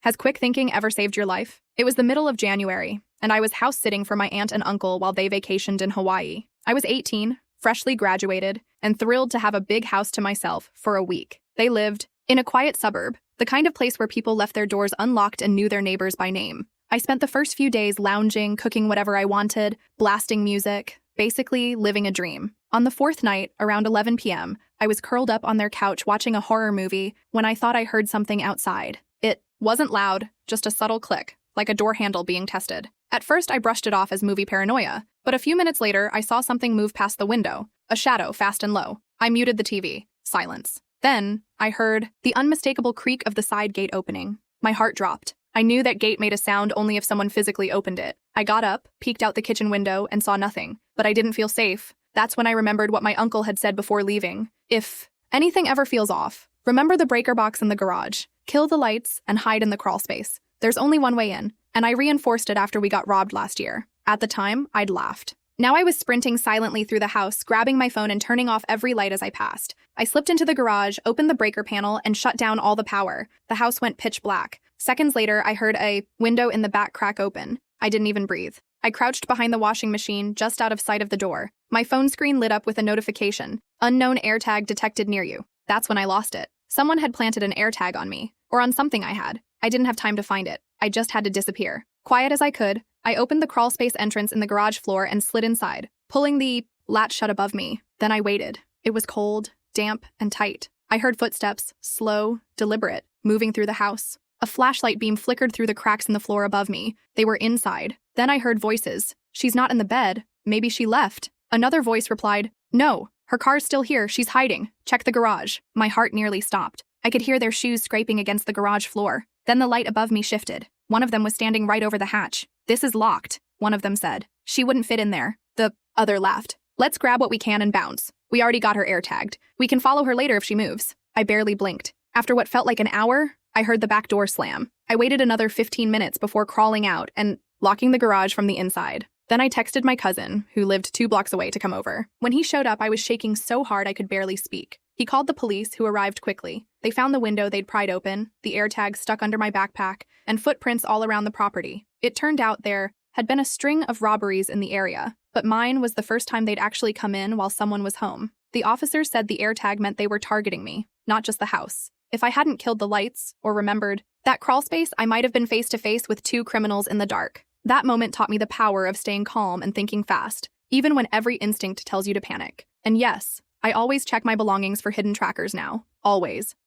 Has quick thinking ever saved your life? It was the middle of January, and I was house sitting for my aunt and uncle while they vacationed in Hawaii. I was 18, freshly graduated, and thrilled to have a big house to myself for a week. They lived in a quiet suburb, the kind of place where people left their doors unlocked and knew their neighbors by name. I spent the first few days lounging, cooking whatever I wanted, blasting music, basically living a dream. On the fourth night, around 11 p.m., I was curled up on their couch watching a horror movie when I thought I heard something outside. It wasn't loud, just a subtle click, like a door handle being tested. At first, I brushed it off as movie paranoia, but a few minutes later, I saw something move past the window, a shadow fast and low. I muted the TV. Silence. Then, I heard the unmistakable creak of the side gate opening. My heart dropped. I knew that gate made a sound only if someone physically opened it. I got up, peeked out the kitchen window, and saw nothing, but I didn't feel safe. That's when I remembered what my uncle had said before leaving. If anything ever feels off, remember the breaker box in the garage. Kill the lights and hide in the crawl space. There's only one way in, and I reinforced it after we got robbed last year. At the time, I'd laughed. Now I was sprinting silently through the house, grabbing my phone and turning off every light as I passed. I slipped into the garage, opened the breaker panel, and shut down all the power. The house went pitch black. Seconds later, I heard a window in the back crack open. I didn't even breathe. I crouched behind the washing machine, just out of sight of the door. My phone screen lit up with a notification. Unknown AirTag detected near you. That's when I lost it. Someone had planted an AirTag on me, or on something I had. I didn't have time to find it. I just had to disappear. Quiet as I could, I opened the crawl space entrance in the garage floor and slid inside, pulling the latch shut above me. Then I waited. It was cold, damp, and tight. I heard footsteps, slow, deliberate, moving through the house. A flashlight beam flickered through the cracks in the floor above me. They were inside. Then I heard voices. She's not in the bed. Maybe she left. Another voice replied, no, her car's still here. She's hiding. Check the garage. My heart nearly stopped. I could hear their shoes scraping against the garage floor. Then the light above me shifted. One of them was standing right over the hatch. This is locked, one of them said. She wouldn't fit in there. The other laughed. Let's grab what we can and bounce. We already got her AirTagged. We can follow her later if she moves. I barely blinked. After what felt like an hour, I heard the back door slam. I waited another 15 minutes before crawling out and locking the garage from the inside. Then I texted my cousin, who lived 2 blocks away, to come over. When he showed up, I was shaking so hard I could barely speak. He called the police, who arrived quickly. They found the window they'd pried open, the AirTag stuck under my backpack, and footprints all around the property. It turned out there had been a string of robberies in the area, but mine was the first time they'd actually come in while someone was home. The officers said the AirTag meant they were targeting me, not just the house. If I hadn't killed the lights, or remembered that crawl space, I might have been face to face with 2 criminals in the dark. That moment taught me the power of staying calm and thinking fast, even when every instinct tells you to panic. And yes, I always check my belongings for hidden trackers now. Always.